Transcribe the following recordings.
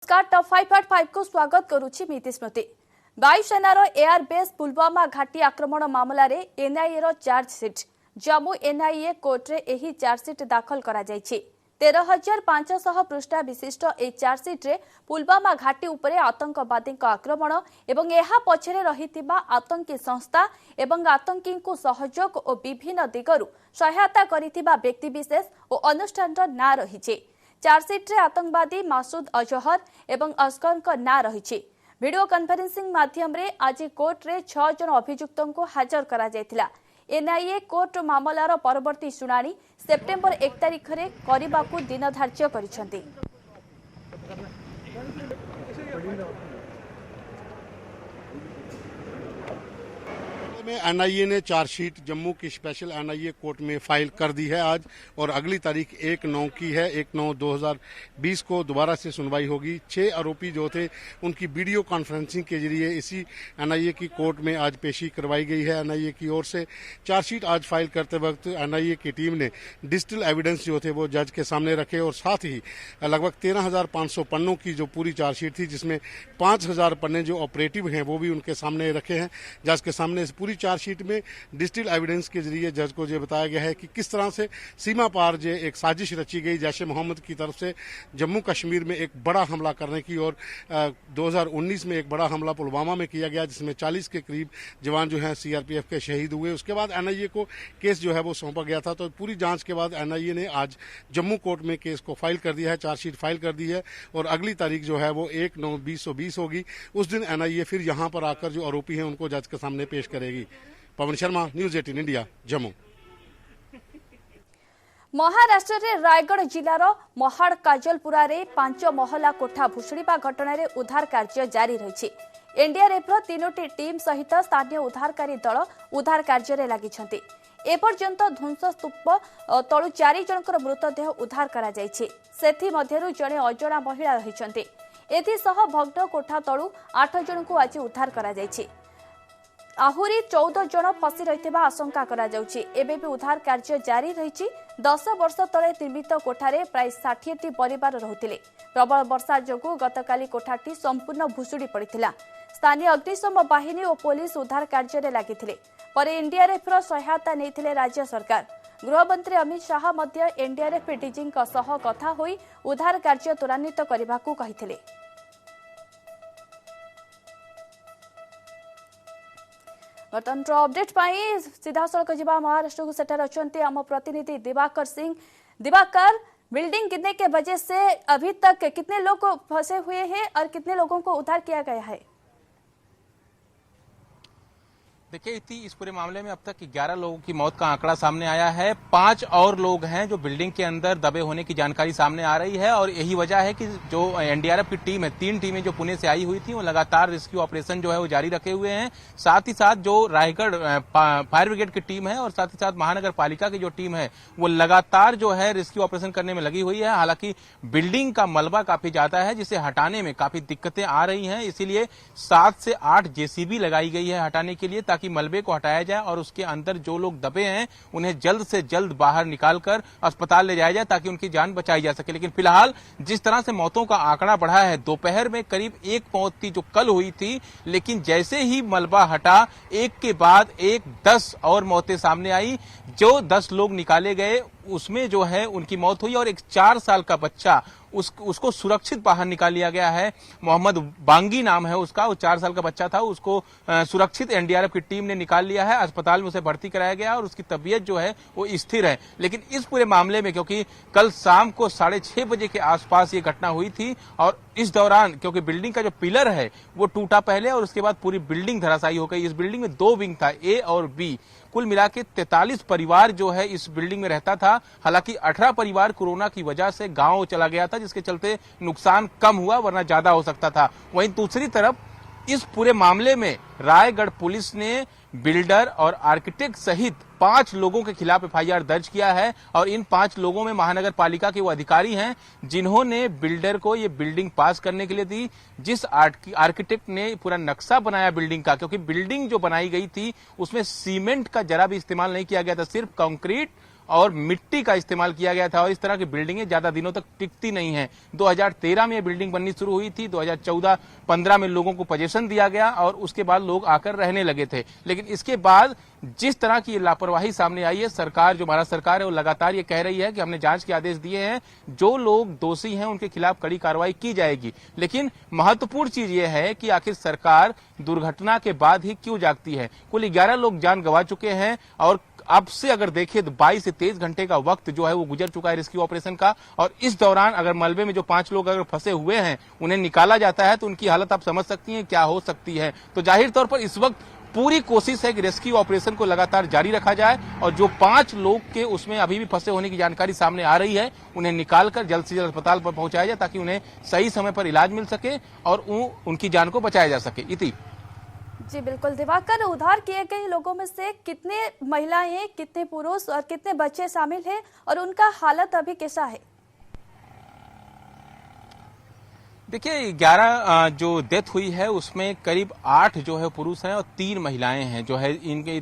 नमस्कार टॉप 5 को स्वागत करुछि मीति स्मृति। वायुसेनार एयरबेस पुलवामा घाटी आक्रमण मामलें एनआईए रो चार्जसीट जम्मू एनआईए कोर्टे एही चार्जसीट दाखल करा जायछि। 13,500 पृष्ठा विशिष्ट ए चार्जसीट्रे पुलवामा घाटी उपरे आतंकवादी आक्रमण एवं एहा पछरे रहितिबा आतंकी संस्था एवं आतंकी को सहयोग और विभिन्न दिगरु सहायता करितिबा व्यक्तिविशेष और अनुष्ठानर ना रहिछि। चार्जसीट्रे आतंकवादी मासूद अजहर एवं अस्कर ना रही। वीडियो कॉन्फ्रेंसिंग माध्यम रे आज कोर्ट रे 6 जन अभियुक्तों को हाजर करा जायतिला। एनआईए कोर्ट मामलार परवर्ती शुणाणी सेप्टेम्बर 1 तारिख रे करिबाकू दिन धार्य करिसेंती। एनआईए ने चार्जशीट जम्मू की स्पेशल एनआईए कोर्ट में फाइल कर दी है आज, और अगली तारीख 1/9 की है। 1/9/2020 को दोबारा से सुनवाई होगी। 6 आरोपी जो थे उनकी वीडियो कॉन्फ्रेंसिंग के जरिए इसी एनआईए की कोर्ट में आज पेशी करवाई गई है। एनआईए की ओर से चार्जशीट आज फाइल करते वक्त एनआईए की टीम ने डिजिटल एविडेंस जो थे वो जज के सामने रखे, और साथ ही लगभग 13,500 पन्नों की जो पूरी चार्जशीट थी, जिसमें 5,000 पन्ने जो ऑपरेटिव हैं वो भी उनके सामने रखे हैं। जज के सामने पूरी चार्जशीट में डिजिटल एविडेंस के जरिए जज को ये बताया गया है कि किस तरह से सीमा पार जो एक साजिश रची गई जैश ए मोहम्मद की तरफ से जम्मू कश्मीर में एक बड़ा हमला करने की, और 2019 में एक बड़ा हमला पुलवामा में किया गया जिसमें 40 के करीब जवान जो हैं सीआरपीएफ के शहीद हुए। उसके बाद एनआईए को केस जो है वो सौंपा गया था। तो पूरी जांच के बाद एनआईए ने आज जम्मू कोर्ट में केस को फाइल कर दिया है, चार्जशीट फाइल कर दी है, और अगली तारीख जो है वो 1/9/2020 होगी। उस दिन एनआईए फिर यहाँ पर आकर जो आरोपी हैं उनको जज के सामने पेश करेगी। Pawan Sharma, news 18 India, Jammu. महाराष्ट्र रे रायगढ़ जिलार महाड़ काजलपुरा रे 5 महला कोठा भुशुड़िबा घटना रे उद्धार कार्य जारी रही। एनडीआरएफ रो 3टी टीम सहित स्थानीय उद्धारकारी दल उद्धार कार्य रे लागिछन्ति। एपर्यंत ध्वंस स्तूप तळु 4 जनकर मृतदेह उद्धार करा जायछि। सेथि मध्यरु जणे अजणा महिला रहिछन्ति। एथिसह भग्न कोठा तळु 8 जन को आज उद्धार करा जायछि। आहुरी 14 जन फसी रहिथिबा आशंका करा जाउछि। एबे भी उद्धार कार्य जारी रहिछि। 10 वर्ष तले निर्मित कोठारे प्राय 60टी परिवार रहुथिले। प्रबल वर्षा जोगु गतकाली कोठाटी संपूर्ण भुशुड़ी पड़िथिला। स्थानीय अग्निशम बाहिनी और पुलिस उद्धार कार्य रे लागिथिले। परे एनडीआरएफ रो सहायता नेथिले राज्य सरकार। गृहमंत्री अमित शाह मध्य एनडीआरएफ डीजी सह कथा होई उद्धार कार्य त्वरान्वित करबाकू कहिथिले। बर्तमान अपडेट पाई सीधा सड़क जा महाराष्ट्र को सेठार अच्छा आम प्रतिनिधि दिवाकर सिंह। दिवाकर, बिल्डिंग गिरने के वजह से अभी तक कितने लोग फंसे हुए हैं और कितने लोगों को उद्धार किया गया है? देखिए, इस पूरे मामले में अब तक 11 लोगों की मौत का आंकड़ा सामने आया है। 5 और लोग हैं जो बिल्डिंग के अंदर दबे होने की जानकारी सामने आ रही है, और यही वजह है कि जो एनडीआरएफ की टीम है, 3 टीमें जो पुणे से आई हुई थी, वो लगातार रेस्क्यू ऑपरेशन जो है वो जारी रखे हुए हैं। साथ ही साथ जो रायगढ़ फायर ब्रिगेड की टीम है और साथ ही साथ महानगर पालिका की जो टीम है वो लगातार जो है रेस्क्यू ऑपरेशन करने में लगी हुई है। हालांकि बिल्डिंग का मलबा काफी ज्यादा है, जिसे हटाने में काफी दिक्कतें आ रही हैं, इसीलिए 7 से 8 जेसीबी लगाई गई है हटाने के लिए, ताकि मलबे को हटाया जाए और उसके अंदर जो लोग दबे हैं उन्हें जल्द से जल्द बाहर निकालकर अस्पताल ले जाया जाए ताकि उनकी जान बचाई जा सके। लेकिन फिलहाल जिस तरह से मौतों का आंकड़ा बढ़ा है, दोपहर में करीब 1 मौत थी जो कल हुई थी, लेकिन जैसे ही मलबा हटा एक के बाद एक 10 और मौतें सामने आई। जो 10 लोग निकाले गए उसमें जो है उनकी मौत हुई, और एक 4 साल का बच्चा उसको सुरक्षित बाहर निकाल लिया गया है। मोहम्मद बांगी नाम है उसका, वो 4 साल का बच्चा था, उसको सुरक्षित एनडीआरएफ की टीम ने निकाल लिया है। अस्पताल में उसे भर्ती कराया गया और उसकी तबीयत जो है वो स्थिर है। लेकिन इस पूरे मामले में, क्योंकि कल शाम को 6:30 बजे के आसपास ये घटना हुई थी, और इस दौरान क्योंकि बिल्डिंग का जो पिलर है वो टूटा पहले और उसके बाद पूरी बिल्डिंग धराशायी हो गई। इस बिल्डिंग में 2 विंग था, ए और बी। कुल मिला के 43 परिवार जो है इस बिल्डिंग में रहता था। हालांकि 18 परिवार कोरोना की वजह से गांव चला गया था, जिसके चलते नुकसान कम हुआ, वरना ज्यादा हो सकता था। वहीं दूसरी तरफ इस पूरे मामले में रायगढ़ पुलिस ने बिल्डर और आर्किटेक्ट सहित 5 लोगों के खिलाफ एफआईआर दर्ज किया है, और इन 5 लोगों में महानगर पालिका के वो अधिकारी हैं जिन्होंने बिल्डर को ये बिल्डिंग पास करने के लिए दी। जिस आर्किटेक्ट ने पूरा नक्शा बनाया बिल्डिंग का, क्योंकि बिल्डिंग जो बनाई गई थी उसमें सीमेंट का जरा भी इस्तेमाल नहीं किया गया था, सिर्फ कंक्रीट और मिट्टी का इस्तेमाल किया गया था और इस तरह की बिल्डिंगें ज्यादा दिनों तक टिकती नहीं है। 2013 में ये बिल्डिंग बननी शुरू हुई थी, 2014-15 में लोगों को पोजीशन दिया गया और उसके बाद लोग आकर रहने लगे थे। लेकिन इसके बाद जिस तरह की लापरवाही सामने आई है, सरकार जो महाराष्ट्र सरकार है वो लगातार ये कह रही है कि हमने जांच के आदेश दिए हैं, जो लोग दोषी हैं उनके खिलाफ कड़ी कार्रवाई की जाएगी। लेकिन महत्वपूर्ण चीज ये है कि आखिर सरकार दुर्घटना के बाद ही क्यों जागती है। कुल 11 लोग जान गंवा चुके हैं और अब से अगर देखें तो 22 से 23 घंटे का वक्त जो है वो गुजर चुका है रेस्क्यू ऑपरेशन का। और इस दौरान अगर मलबे में जो 5 लोग अगर फंसे हुए हैं उन्हें निकाला जाता है तो उनकी हालत आप समझ सकती हैं क्या हो सकती है। तो जाहिर तौर पर इस वक्त पूरी कोशिश है कि रेस्क्यू ऑपरेशन को लगातार जारी रखा जाए और जो 5 लोग के उसमें अभी भी फंसे होने की जानकारी सामने आ रही है उन्हें निकालकर जल्द से जल्द अस्पताल पर पहुंचाया जाए ताकि उन्हें सही समय पर इलाज मिल सके और उनकी जान को बचाया जा सके। इति जी बिल्कुल दिवाकर, उद्धार किए गए लोगों में से कितने महिलाएं, कितने पुरुष और कितने बच्चे शामिल हैं और उनका हालत अभी कैसा है? देखिए 11 जो डेथ हुई है उसमें करीब 8 जो है पुरुष हैं और 3 महिलाएं हैं। जो है इनके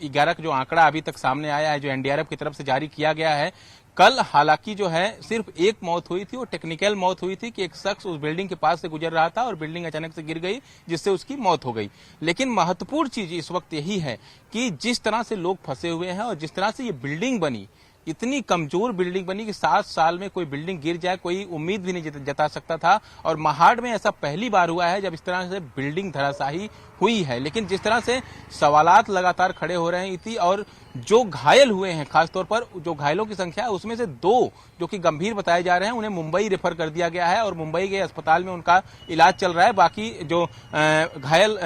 11 का जो आंकड़ा अभी तक सामने आया है जो एनडीआरएफ की तरफ से जारी किया गया है। कल हालांकि जो है सिर्फ एक मौत हुई थी, वो टेक्निकल मौत हुई थी कि एक शख्स उस बिल्डिंग के पास से गुजर रहा था और बिल्डिंग अचानक से गिर गई जिससे उसकी मौत हो गई। लेकिन महत्वपूर्ण चीज इस वक्त यही है कि जिस तरह से लोग फंसे हुए हैं और जिस तरह से ये बिल्डिंग बनी, इतनी कमजोर बिल्डिंग बनी कि 7 साल में कोई बिल्डिंग गिर जाए कोई उम्मीद भी नहीं जता सकता था। और महाड़ में ऐसा पहली बार हुआ है जब इस तरह से बिल्डिंग धराशायी हुई है। लेकिन जिस तरह से सवालात लगातार खड़े हो रहे हैं इति और जो घायल हुए हैं, खासतौर पर जो घायलों की संख्या है उसमें से 2 जो कि गंभीर बताए जा रहे हैं, उन्हें मुंबई रेफर कर दिया गया है और मुंबई के अस्पताल में उनका इलाज चल रहा है। बाकी जो घायल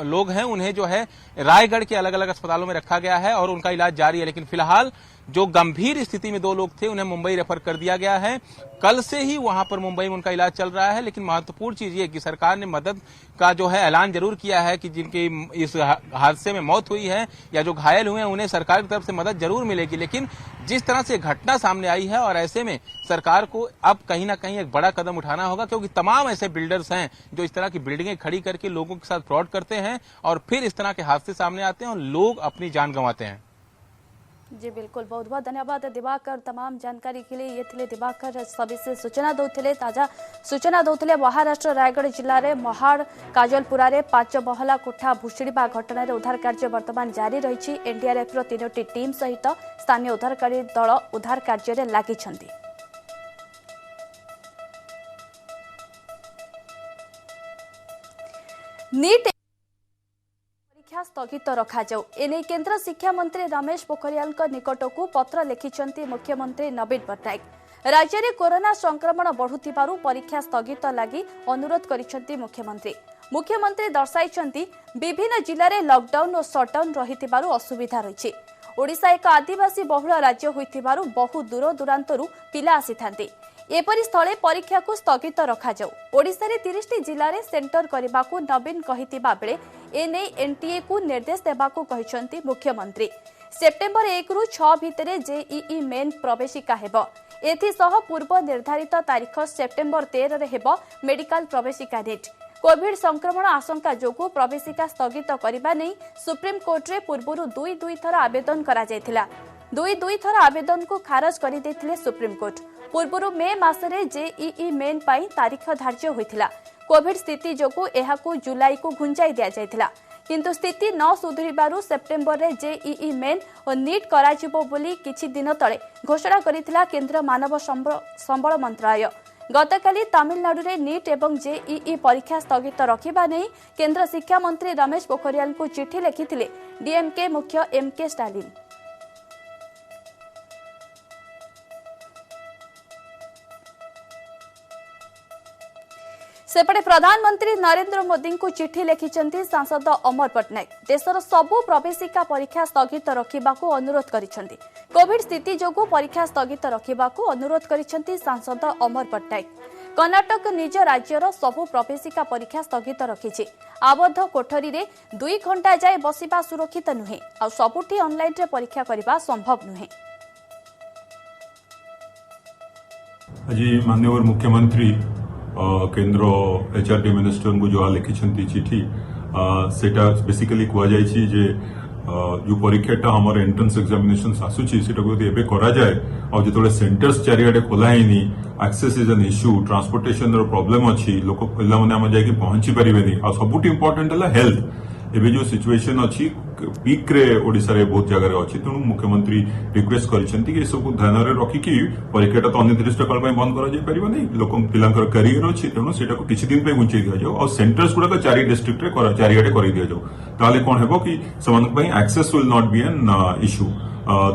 लोग हैं उन्हें जो है रायगढ़ के अलग अलग अस्पतालों में रखा गया है और उनका इलाज जारी है। लेकिन फिलहाल जो गंभीर स्थिति में 2 लोग थे उन्हें मुंबई रेफर कर दिया गया है। कल से ही वहां पर मुंबई में उनका इलाज चल रहा है। लेकिन महत्वपूर्ण चीज ये कि सरकार ने मदद का जो है ऐलान जरूर किया है कि जिनकी इस हादसे में मौत हुई है या जो घायल हुए हैं उन्हें सरकार की तरफ से मदद जरूर मिलेगी। लेकिन जिस तरह से घटना सामने आई है और ऐसे में सरकार को अब कहीं ना कहीं एक बड़ा कदम उठाना होगा, क्योंकि तमाम ऐसे बिल्डर्स हैं जो इस तरह की बिल्डिंगें खड़ी करके लोगों के साथ फ्रॉड करते हैं और फिर इस तरह के हादसे सामने आते हैं और लोग अपनी जान गंवाते हैं। जी बिल्कुल, बहुत बहुत धन्यवाद दिवाकर तमाम जानकारी के लिए। ये थे दिवाकर सविशेष सूचना दौले, ताजा सूचना दौले। महाराष्ट्र रायगढ़ जिले में महाड़ काजलपुरा 5 महला कोठा भुशुड़ा घटन उद्धार कार्य बर्तमान जारी रही। एनडीआरएफ 3टी टीम सहित स्थानीय उद्धारकारी दल उद्धार कार्य लगी। नीट परीक्षा स्थगित रखाଯାऊ एने केंद्र शिक्षा मंत्री रमेश पोखरियाल निकटकू पत्र लिखिछंती मुख्यमंत्री नवीन पट्टनायक। राज्य में कोरोना संक्रमण बढ़ुथिबारु परीक्षा स्थगित लगी अनुरोध करिछंती मुख्यमंत्री। मुख्यमंत्री दर्शाइछंती विभिन्न जिले में लॉकडाउन और शटडाउन रहिथिबारु असुविधा रहिछि। ओडिशा एक आदिवासी बहुल राज्य होइथिबारु बहु दूर दूरांतरु पिला आसिथांती। एपरि स्थले परीक्षा को स्थगित रखाଯାऊ। ओडिशा रे 30टी जिले में सेंटर करबाकू नवीन कहिथिबा बेले एने एनटीए को निर्देश देबाकू कहिछंती मुख्यमंत्री। सेप्टेम्बर 1 रु 6 भितरे जेईई मेन प्रवेशिका हेबो। एथिसह पूर्व निर्धारित तारीख सेप्टेम्बर 13 रे हेबो मेडिकल प्रवेशिका डेट। कोविड संक्रमण आशंका जोगु प्रवेशिका स्थगित करबा नै सुप्रीम कोर्ट रे पूर्वरु 2 थर आवेदन करा जायथिला। 2 थर आवेदन को खारज करि देथिले सुप्रीम कोर्ट। पूर्वरु मे मासरे जेईई मेन पाई तारीख धार्य होइथिला। कोविड स्थिति जोगु एहाकू जुलाई को घुंचाई दिया जायथिला, किंतु स्थिति न सुधुरिबारु सेप्टेम्बर रे जेईई मेन और नीट कराजिबो बोली किछि दिन तळे घोषणा करिथिला केंद्र मानव संबल मंत्रालय। गतकाली तमिलनाडु रे नीट एवं जेईई परीक्षा स्थगित रखिबा नै केंद्र शिक्षा मंत्री रमेश पोखरियाल को चिठी लिखिथिले डीएमके मुख्य एमके स्टालिन। सेपटे प्रधानमंत्री नरेंद्र मोदी को चिठी लिखिछंती सांसद अमर पट्टनायक। देशर सबु प्रवेशिका परीक्षा स्थगित रखिबाकू अनुरोध करिछंती। कोविड स्थिति जोगु परीक्षा स्थगित रखिबाकू अनुरोध करिछंती सांसद अमर पट्टनायक। कर्नाटक निज राज्यर सबु प्रवेशिका परीक्षा स्थगित रखिछि। आबद्ध कोठरी रे 2 घंटा जाए बसिबा सुरक्षित नुहे आ सबुठी ऑनलाइन रे परीक्षा करबा संभव नुहे। आज माननीय मुख्यमंत्री केंद्र एचआरडी मिनिस्टर को जो लिखिछंती चिठी सेटा बेसिकली कुआ जायछि जे जो परीक्षाटा हमर एंट्रेंस एग्जामिनेशन आसुची सेटा को एबे करा जाए और जेतोले सेंटर्स चारियाडे खोला हैनी access is an issue transportation रो प्रॉब्लम अछि लोक पिल्ला माने हम जाय कि पहुंची परिबेनी और सबुटी इंपोर्टेंट हला हेल्थ एबे जो सिचुएशन अछि पीक रे ओडिसा रे बहुत जगह रे अछि तेणु मुख्यमंत्री रिक्वेस्ट करिसेंती कि सब ध्यान रे रखी कि परीक्षाटा तो अनिर्दिष्ट काल पय बंद करा जाय परिबो नै लोक पिलांकर करियर अछि तेणु सेटा को किछि दिन पे गुंचै दिया जाओ और सेंटर्स गुडा को चारि डिस्ट्रिक्ट रे करा चारियाडे करि दिया जाओ ताले कोन हेबो कि समान पय access will not be an issue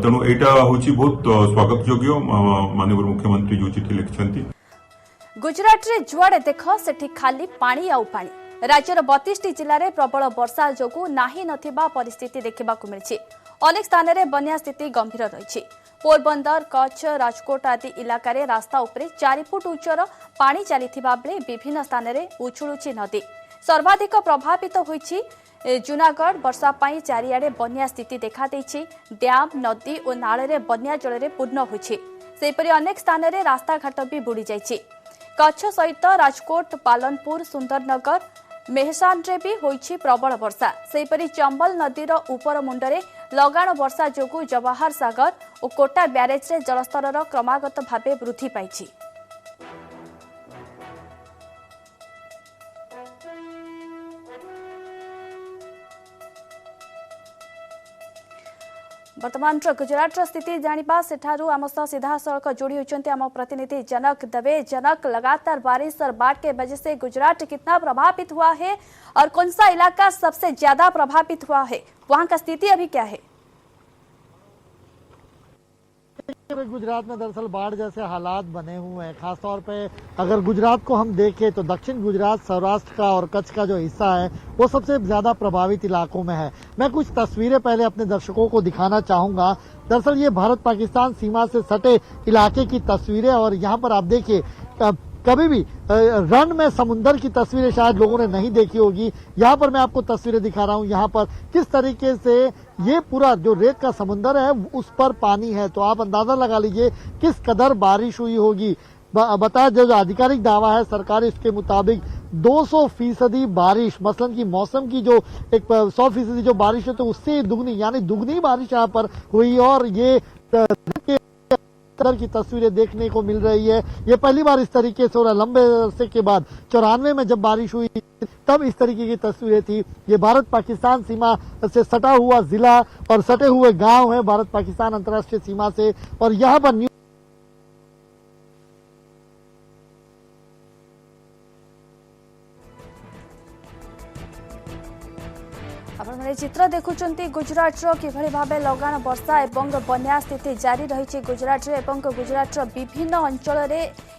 तेणु एटा होची बहुत स्वागत योग्य माननीय मुख्यमंत्री जो चिठी लिखछंती। गुजरात रे जुआड़े देख सेठी खाली पानी आउ पानी राज्यर 32 जिले में प्रबल वर्षा जोगु नाही नथिबा परिस्थिति देखा मिली अनेक स्थान में बन्या स्थिति गंभीर रही पोरबंदर कच्छ राजकोट आदि इलाका रे रास्ता उपरे 4 फुट उच्चर पानी चली बेले विभिन्न स्थान में उछुलुची नदी सर्वाधिक प्रभावित होईछि जूनागढ़ वर्षा पाई चारियाडे बन्या स्थिति देखा देछि डैम नदी और नाल रे बन्या जल रे पूर्ण होईछि सेपरि अनेक स्थान में रास्ताघाट भी बुड़ी जाइछि कच्छ सहित राजकोट पालनपुर सुंदरनगर मेहसान रे भी होईछि प्रबल वर्षा सेपरि चंबल नदीर उपर मुंडरे लगाण वर्षा जोगु जवाहर सागर और कोटा ब्यारेज रे जलस्तर क्रमागत भावे वृद्धि पाइछि। वर्तमान गुजरात स्थिति जानिबा सेठारु आम सह सीधा सड़क जोड़ी होती आम प्रतिनिधि जनक दवे। जनक, लगातार बारिश और बाढ़ के वजह से गुजरात कितना प्रभावित हुआ है और कौन सा इलाका सबसे ज्यादा प्रभावित हुआ है, वहां का स्थिति अभी क्या है? गुजरात में दरअसल बाढ़ जैसे हालात बने हुए हैं। खासतौर पे अगर गुजरात को हम देखें तो दक्षिण गुजरात, सौराष्ट्र का और कच्छ का जो हिस्सा है वो सबसे ज्यादा प्रभावित इलाकों में है। मैं कुछ तस्वीरें पहले अपने दर्शकों को दिखाना चाहूंगा। दरअसल ये भारत पाकिस्तान सीमा से सटे इलाके की तस्वीरें और यहाँ पर आप देखिए कभी भी रन में समुंदर की तस्वीरें शायद लोगों ने नहीं देखी होगी। यहाँ पर मैं आपको तस्वीरें दिखा रहा हूँ। यहाँ पर किस तरीके से ये पूरा जो रेत का समुंदर है उस पर पानी है, तो आप अंदाजा लगा लीजिए किस कदर बारिश हुई होगी। बताया जो आधिकारिक दावा है सरकारी, इसके मुताबिक 200% बारिश, मसलन की मौसम की जो एक 100% जो बारिश है तो उससे दुगनी यानी दुगनी बारिश यहाँ पर हुई और ये तरह की तस्वीरें देखने को मिल रही है। ये पहली बार इस तरीके से हो रहा है। लंबे अरसे के बाद 94 में जब बारिश हुई तब इस तरीके की तस्वीरें थी। ये भारत पाकिस्तान सीमा से सटा हुआ जिला और सटे हुए गांव है भारत पाकिस्तान अंतर्राष्ट्रीय सीमा से, और यहाँ पर आपने चित्र देखुंट गुजरात किभली भाव लगाण वर्षा एवं बन्या स्थिति जारी रही गुजरात एवं गुजरात विभिन्न अंचल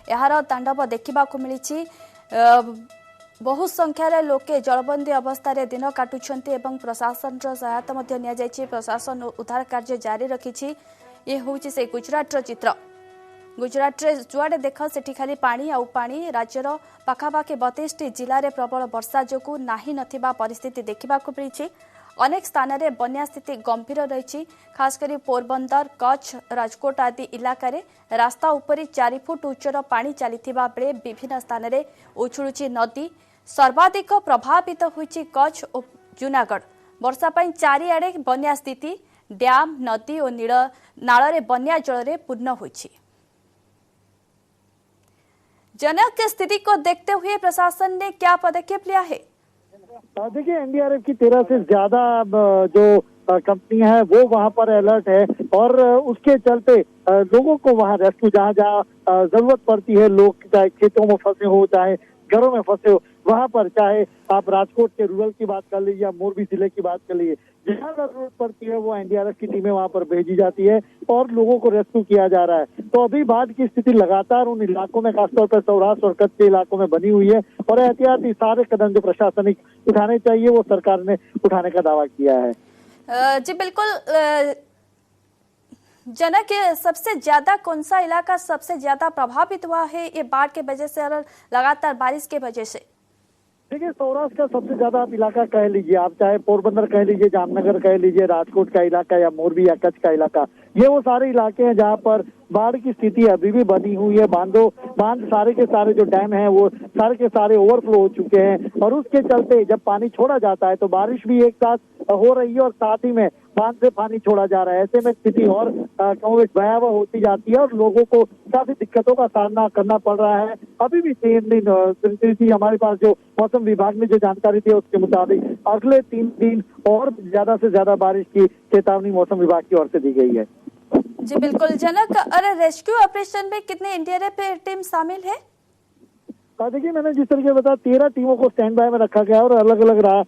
यार तांडव देखा मिली। बहु संख्यार लोके जलबंदी अवस्था दिन काटुंट एवं प्रशासन सहायता प्रशासन उद्धार कार्य जारी रखी। ये हूँ से गुजरात चित्र। गुजरात रे जुआड़े देख सेठी खाली पानी आउ पानी। राज्यर पाखापाखि 32 जिले में प्रबल वर्षा जोगु नाही नथिबा परिस्थिति देखा मिली। अनेक स्थान में बन्या स्थिति गंभीर रही। खासकर पोरबंदर, कच्छ, राजकोट आदि इलाका रे रास्ता उपरी 4 फुट उच्चर पानी चली बेले विभिन्न स्थान में उछुलुची नदी। सर्वाधिक प्रभावित होइछि कच्छ और जूनागढ़। वर्षा पाई चारिआडे बन्या स्थिति, डैम, नदी और नाल बन्या जल रे पूर्ण होइछि। जनक की स्थिति को देखते हुए प्रशासन ने क्या पदक्षेप लिया है? देखिए एनडीआरएफ की 13 से ज्यादा जो कंपनियां हैं वो वहां पर अलर्ट है और उसके चलते लोगों को वहां रेस्क्यू जहां जहां जरूरत पड़ती है, लोग चाहे खेतों में फंसे हो चाहे घरों में फंसे हो, वहां पर चाहे आप राजकोट के रूरल की बात कर लीजिए या मोरबी जिले की बात कर लीजिए, जहां जरूरत पड़ती है वो एनडीआरएफ की टीमें वहां पर भेजी जाती है और लोगों को रेस्क्यू किया जा रहा है। तो अभी बाढ़ की स्थिति लगातार उन इलाकों में खासतौर पर सौराष्ट्र और कच्छ के इलाकों में बनी हुई है और एहतियाती सारे कदम जो प्रशासनिक उठाने चाहिए वो सरकार ने उठाने का दावा किया है। जी बिल्कुल। जनक, सबसे ज्यादा कौन सा इलाका सबसे ज्यादा प्रभावित हुआ है ये बाढ़ के वजह से और लगातार बारिश के वजह से? देखिए सौराष्ट्र का सबसे ज्यादा आप इलाका कह लीजिए, आप चाहे पोरबंदर कह लीजिए, जामनगर कह लीजिए, राजकोट का इलाका या मोरबी या कच्छ का इलाका, ये वो सारे इलाके हैं जहां पर बाढ़ की स्थिति अभी भी बनी हुई है। बांध सारे के सारे जो डैम हैं वो सारे के सारे ओवरफ्लो हो चुके हैं और उसके चलते जब पानी छोड़ा जाता है तो बारिश भी एक साथ हो रही है और साथ ही में बांध से पानी छोड़ा जा रहा है। ऐसे में स्थिति और कमोबेश भयावह होती जाती है और लोगों को काफी दिक्कतों का सामना करना पड़ रहा है। अभी भी 3 दिन थी हमारे पास, जो मौसम विभाग ने जो जानकारी दी उसके मुताबिक अगले 3 दिन और ज्यादा से ज्यादा बारिश की चेतावनी मौसम विभाग की ओर से दी गई है। जी बिल्कुल जनक, अरे रेस्क्यू ऑपरेशन में कितने एनडीआरएफ टीम शामिल है? देखिए, मैंने जिस तरीके बताया 13 टीमों को स्टैंड बाय में रखा गया है और अलग अलग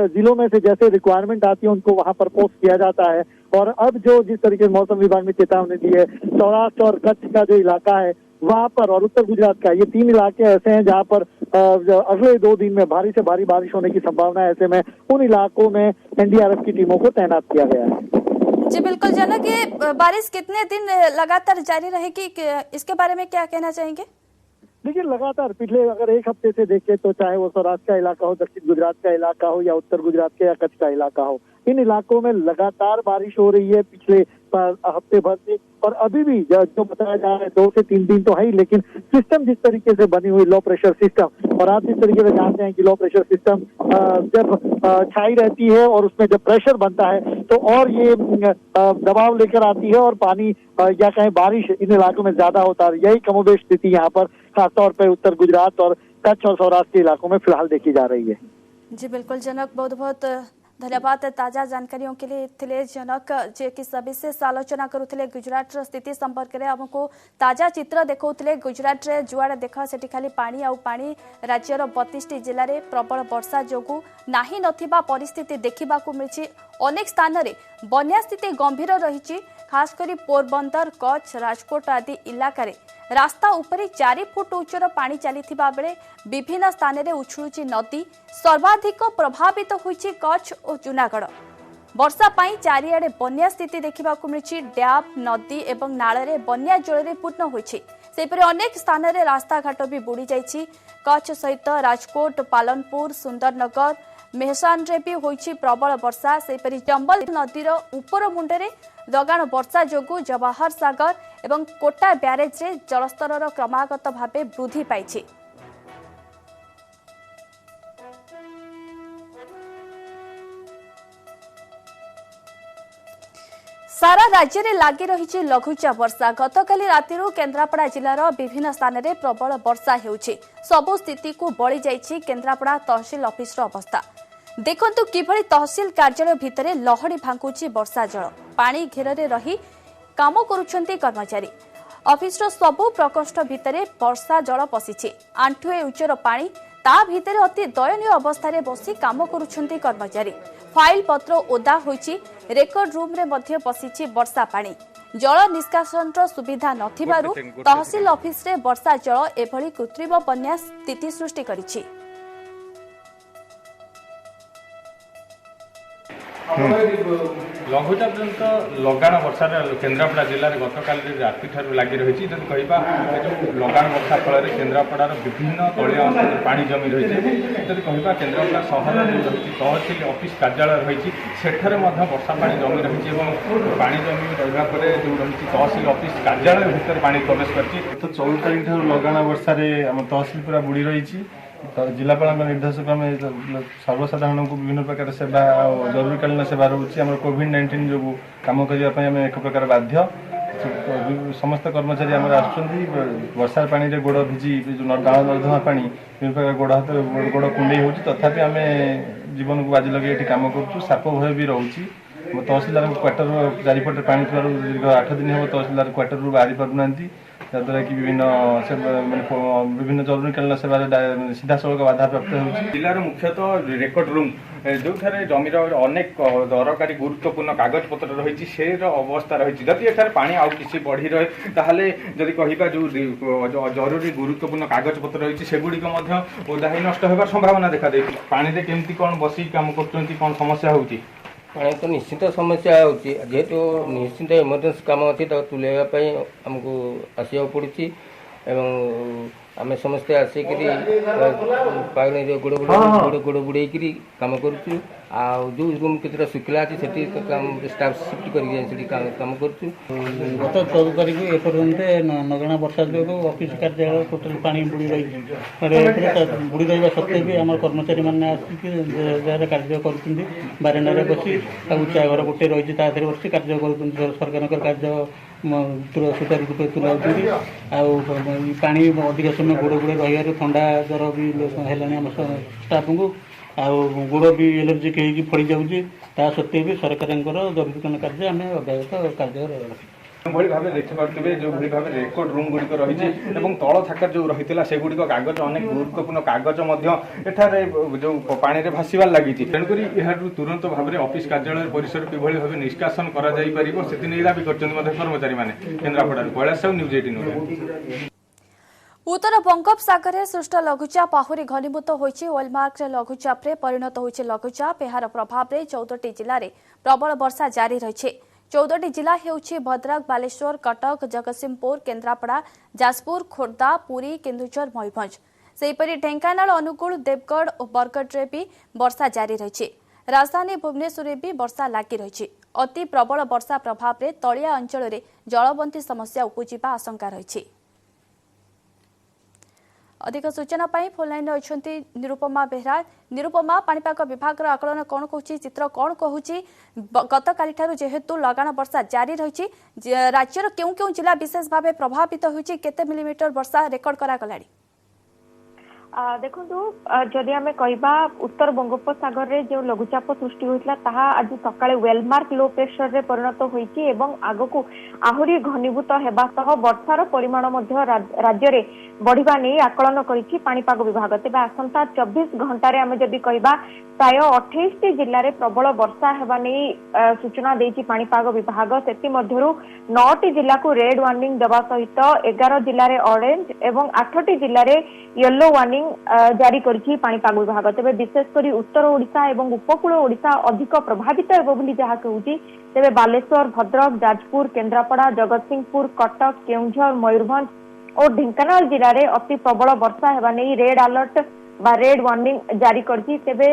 जिलों में से जैसे रिक्वायरमेंट आती है उनको वहां पर पोस्ट किया जाता है। और अब जो जिस तरीके से मौसम विभाग ने चेतावनी दी है, सौराष्ट्र और कच्छ का जो इलाका है वहां पर और उत्तर गुजरात का, ये 3 इलाके ऐसे हैं जहां पर अगले 2 दिन में भारी से भारी बारिश होने की संभावना है। ऐसे में उन इलाकों में एनडीआरएफ की टीमों को तैनात किया गया है। जी बिल्कुल जनक, ये बारिश कितने दिन लगातार जारी रहेगी, इसके बारे में क्या कहना चाहेंगे? देखिए, लगातार पिछले अगर 1 हफ्ते से देखें तो चाहे वो सौराष्ट्र का इलाका हो, दक्षिण गुजरात का इलाका हो या उत्तर गुजरात के या कच्छ का इलाका हो, इन इलाकों में लगातार बारिश हो रही है पिछले हफ्ते भर से। और अभी भी जो बताया जा रहा है 2 से 3 दिन तो है ही, लेकिन सिस्टम जिस तरीके से बनी हुई लो प्रेशर सिस्टम, और आप जिस तरीके से जानते हैं कि लो प्रेशर सिस्टम जब छाई रहती है और उसमें जब प्रेशर बनता है तो और ये दबाव लेकर आती है और पानी या कहें बारिश इन इलाकों में ज्यादा होता है। यही कमोबेश स्थिति यहाँ पर खासतौर पर उत्तर गुजरात और कच्छ और सौराष्ट्र के इलाकों में फिलहाल देखी जा रही है। जी बिल्कुल जनक, बहुत बहुत धन्यवाद ताजा जानकारियों के लिए। थिले जनक जे कि सविशेष आलोचना करुथिले गुजरात स्थिति संपर्क में हमको ताजा चित्र देखौथिले। गुजरात रे जुआड़े देख सेठी खाली पानी आउ पानी। राज्यर 32 जिले में प्रबल वर्षा जोगु नाही नथिबा परिस्थिति देखिबाकू मिलछि। अनेक स्थान रे बन्या स्थिति गंभीर रही, खासकरी पोरबंदर, कच्छ, राजकोट आदि इलाका रे रास्ता उपरे 4 फुट उच्चर पानी चलीथिबा बेले विभिन्न स्थान रे उछुलुछि नदी। सर्वाधिक प्रभावित होइछि कच्छ और जूनागढ़। वर्षा पाई चारिआडे बन्या स्थिति देखिबाकू मिलछि। डैम, नदी एवं नाल रे बन्या जल रे पूर्ण होइछि। सेपरि अनेक स्थान रे रास्ता घाट भी बुड़ी जाइछि। कच्छ सहित राजकोट, पालनपुर, सुंदरनगर, मेहसान रे भी होइछि प्रबल वर्षा। सेपरि चंबल नदीर उपर मुंडरे लगाण वर्षा जोगु जवाहर सागर एवं कोटा ब्यारेज रे जलस्तर क्रमागत भावे वृद्धि पाइछि। सारा राज्य में लगी रही लघुचाप वर्षा। गतकाली रातिरु केन्द्रापड़ा जिलार विभिन्न स्थान में प्रबल वर्षा हेउछि। सबु स्थिति को बळी जाइछि केन्द्रापड़ा तहसील ऑफिस अवस्था। देखंतु किभଳି तहसील कार्यालय भितरे लहड़ी भांगुछि वर्षा जल। पानी घेरे रही काम करुछंती कर्मचारी। ऑफिस सबु प्रकोष्ठ भितरे वर्षा जल पशिछि। आंठुए उच्चर पानी, ता भितरे अति दयनीय अवस्था बसी काम करुछंती कर्मचारी। फाइल पत्र ओदा होइछि। रेकर्ड रूम रे मध्य पशिछि वर्षा पानी। जल निष्कासन सुविधा नथिबारु तहसील ऑफिस रे वर्षा जल एभଳି कृत्रिम बन्या स्थिति सृष्टि करिछि। लघुचाप जनित लगाण वर्षा केन्द्रापड़ा जिले में गतकाल राति लगी रही। जब कहवा लगाण वर्षा फल केन्द्रापड़ार विभिन्न तलिया अंचल पानी जमी रही। जब कहवा केन्द्रापड़ा सहर रही तहसील ऑफिस कार्यालय रही सेठे वर्षा पानी जमी रही। पानी जमी रहा जो रही तहसील ऑफिस कार्यालय भितर पानी प्रवेश कर 14 तारीख लगाण वर्षा तहसील पूरा बुड़ी रही। तो जिलापाल निर्देश क्रमे सर्वसाधारण को विभिन्न प्रकार सेवा जरूरीकालीन सेवा रोचे। आम कोविड-19 जो कम करने एक प्रकार बाध्य। समस्त कर्मचारी आम वर्षा पानी रे गोड़ भिजी नाल नर्दमा पानी विभिन्न प्रकार गोड़ कुंडे हो तथापि आम जीवन को बाजी लगे कम करूँ। साप भय भी रोचे। तहसीलदार क्वार्टर चारिपटे पानी थोड़ा दीर्घ 8 दिन हम तहसीलदार क्वार्टर बाहरी पारना जहाँद्वारा कि विभिन्न जरूरीकालीन सेवा सीधा सड़क बाधा प्राप्त हो। जिलार मुख्यतः रेकर्ड रूम जो जमीर अनेक दरकारी गुरुत्वपूर्ण कागज पत्र रही से अवस्था रही। जदि एठार पानी आउ किसी बढ़ी रहे ताहले जदि कहबा जो जरूरी गुरुत्वपूर्ण कागज पत्र रही सेगुड़िक ओदा ही नष्ट होबार संभावना देखा दे। पानी रे केमती कौन बसी काम करछंती कौन समस्या होउची? पानी तो निश्चित समस्या होची। जेहेतु निश्चित इमरजेंसी काम अच्छी तुलाइवाई आमको आसवा पड़ी एवं आमे समस्ते आसिकरी पानी गोड़ गोड़ गोड़ बुड़ेकरी काम करूँ आ जो रूम केतटा शुक्ला अच्छी से स्टाफ शिफ्ट कर काम करूँ। गत 14 तारीख एपर्यंत नगणा वर्षा जो ऑफिस कार्यालय टोटाल पानी बुड़ी रही बुड़ी रहा सत्वे भी आम कर्मचारी मैंने आसिक जहाँ कार्य कर बारंडार बसी उच्चा घर गोटे रही बस कार्य कर सरकार कार्य सुचारू रूप तुलाऊँगी पानी अधिक समय गोड़ गोड़े रही थंडा ज्वर भी है आम स्टाफ को गोड़ भी एलर्जिक हो फड़ी जाऊँगी ता सत्वे भी सरकार जरूरीकालीन कार्य आम अव्याहत कार्य भली भाव देखिपे जो भली भाव रेकर्ड रूम गुड़िक रही तल थाकर जो रही से गुड़िक कागज अनेक गुरुत्वपूर्ण कागज एठारे जो पानी में भाषार लगी तेणुक यह तुरंत भाव में ऑफिस कार्यालय परिसर किभली भाव निष्कासन कर दाबी कर कर्मचारी मैंने केन्द्रापड़ा कैलाश साहू न्यूज 18। उत्तर बंगोपसागर में सृष्ट लघुचाप आहुरी घनीभूत होइछि। ओलमार्क लघुचाप परिणत होइछि लघुचाप यार प्रभाव में 14टी जिले में प्रबल वर्षा जारी रही। 14टी जिला हेउछि भद्रक, बालेश्वर, कटक, जगतसिंहपुर, केन्द्रापड़ा, जाजपुर, खोर्धा, पुरी, केन्दुझर, मयूरभंज। सेहीपरि ढेंकानाल, अनुगुल, देवगढ़ और बरगढ़ भी वर्षा जारी रही। राजधानी भुवनेश्वर में भी वर्षा लगी रही। अति प्रबल वर्षा प्रभाव में तलिया अंचल में जलबंती समस्या उपजिबा आशंका रही। अधिक सूचना पाई फोन लाइन अच्छी निरुपमा बेहरा। निरुपमा, पाणीपाग विभाग आकलन कौन कहूँ, चित्र कौन कहूँ? गत काली जेहेतु लगाण वर्षा जारी रही, राज्यर क्यों क्यों जिला विशेष भाव प्रभावित होती, केते मिलीमीटर वर्षा रेकर्ड करागलानी? देखु जदि आम कह उत्तर बंगोपसागर में जो लघुचाप सृष्टि होता आज सकाळे वेलमार्क लो प्रेशर रे परिणत होती आग को आहरी घनीभूत होगा वर्षार परिमाण राज्य में बढ़िबा नहीं आकलन करिछि पाणीपाग विभाग। तेज आसंता 24 घंटे आम जदि कह प्राय 28टी जिले में प्रबल वर्षा होगा नहीं सूचना देछि पाणीपाग विभाग। से मध्यरु 9टी जिला को रेड वार्निंग देवा सहित 11 जिले में ऑरेंज एवं 8टी जिले में येलो वार्निंग जारी करिछि पाणीपाग विभाग। तेज विशेषकर उत्तर ओडिशा एवं उपकूल ओडिशा अधिक प्रभावित हेबो बोली जहा कहूछि। तेज बालेश्वर, भद्रक, जाजपुर, केन्द्रापड़ा, जगतसिंहपुर, कटक, केन्दुझर, मयूरभंज और ढेंकानाल जिले में अति प्रबल वर्षा होगा नहीं रेड अलर्ट बा रेड वार्निंग जारी करछि। तेबे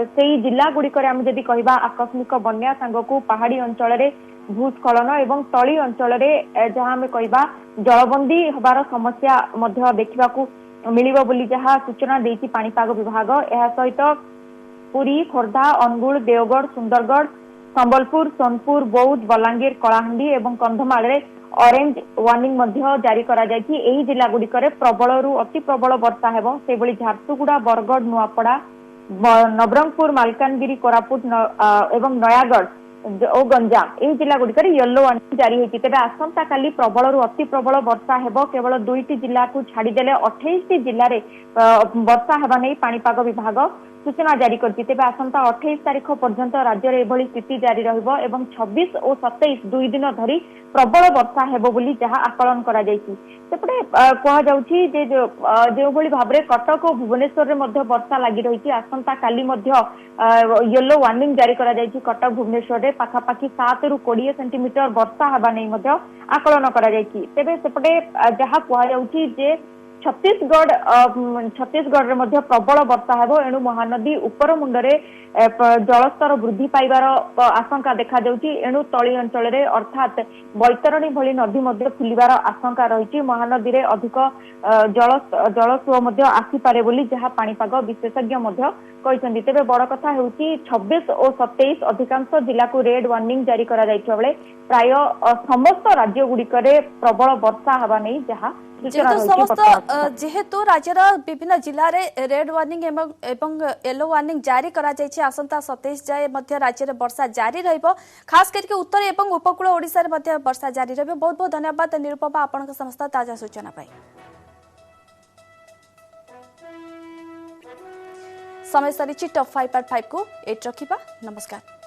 सेही जिला गुड़िकर आम जदि कहबा आकस्मिक बन्या सांगकू पहाड़ी अंचल में भूस्खलन एवं तली अंचल में जहां आम कहबा जलबंदी होबार समस्या मध्य देखिबाकू मिलिबो बोली जहां सूचना देछि पाणीपाग विभाग। एहा सहित पुरी, खोर्धा, अनुगुल, देवगढ़, सुंदरगढ़, संबलपुर, सोनपुर, बौद्ध, बलांगीर, कलाहांडी एवं कंधमाल में ऑरेंज वार्निंग जारी करा जायछि। एही जिला गुड़िकर प्रबल रु अति प्रबल वर्षा हेबो। सेबळी झारसुगुड़ा, बरगढ़, नुआपड़ा, नवरंगपुर, मालकानगिरी, कोरापुट एवं नयागढ़ और गंजाम एही जिला गुड़िकर येलो वार्निंग जारी होइछि। तेबे आसंता काली प्रबल रु अति प्रबल वर्षा हेबो। केवल 2टी जिला को छाड़ीदेले 28टी जिले में वर्षा हेबा नहीं पाणीपाग विभाग सूचना जारी करछि। तेबे आसंता 28 तारीख पर्यंत राज्य में एभली स्थिति जारी रहिबो एवं 26 और 27 दुई दिन धरी प्रबल वर्षा हेबो बोली जहां आकलन करा जायछि। सेपटे कहा जाउछि जे जो भली भाबरे कटक और भुवनेश्वर रे मध्य वर्षा लागि रहिछि। आसंता काली मध्य येलो वार्निंग जारी करा जायछि। कटक भुवनेश्वर रे पाखापाखि 7 रु 20 सेंटीमीटर वर्षा हेबा नै मध्य आकलन करा जायछि। तेबे सेपटे जहां कहा जाउछि जे छत्तीसगढ़ रे मध्य प्रबल वर्षा हेबो। एणु महानदी उपर मुंडरे जलस्तर वृद्धि पाइबार आशंका देखा जाउछि। एणु तली अंचल रे अर्थात बैतरणी भली नदी मध्य फुलिबार आशंका रहिछि। महानदी रे अधिक जलस्रोत मध्य आसी पारे बोली जहां पाणीपाग विशेषज्ञ मध्य कहिसंती। तेबे बड़ कथा हेउछि 26 और 27 अधिकांश जिला को रेड वार्निंग जारी करा जाइछो बेले प्राय समस्त राज्य गुड़िकरे प्रबल वर्षा हवा नै जहां जेहेतु राज्यर विभिन्न जिले में रेड वार्निंग एवं येलो वार्निंग जारी करा जायछि। आसंता 27 जाए मध्य राज्य में वर्षा जारी रहिबो। खास करके उत्तर एवं उपकूल ओडिशा रे मध्य वर्षा जारी रहिबो। बहुत बहुत धन्यवाद निरुपमा आपनक समस्त ताजा सूचना पाई। समय सरीछि टॉप 5 को 8 रखिबा। नमस्कार।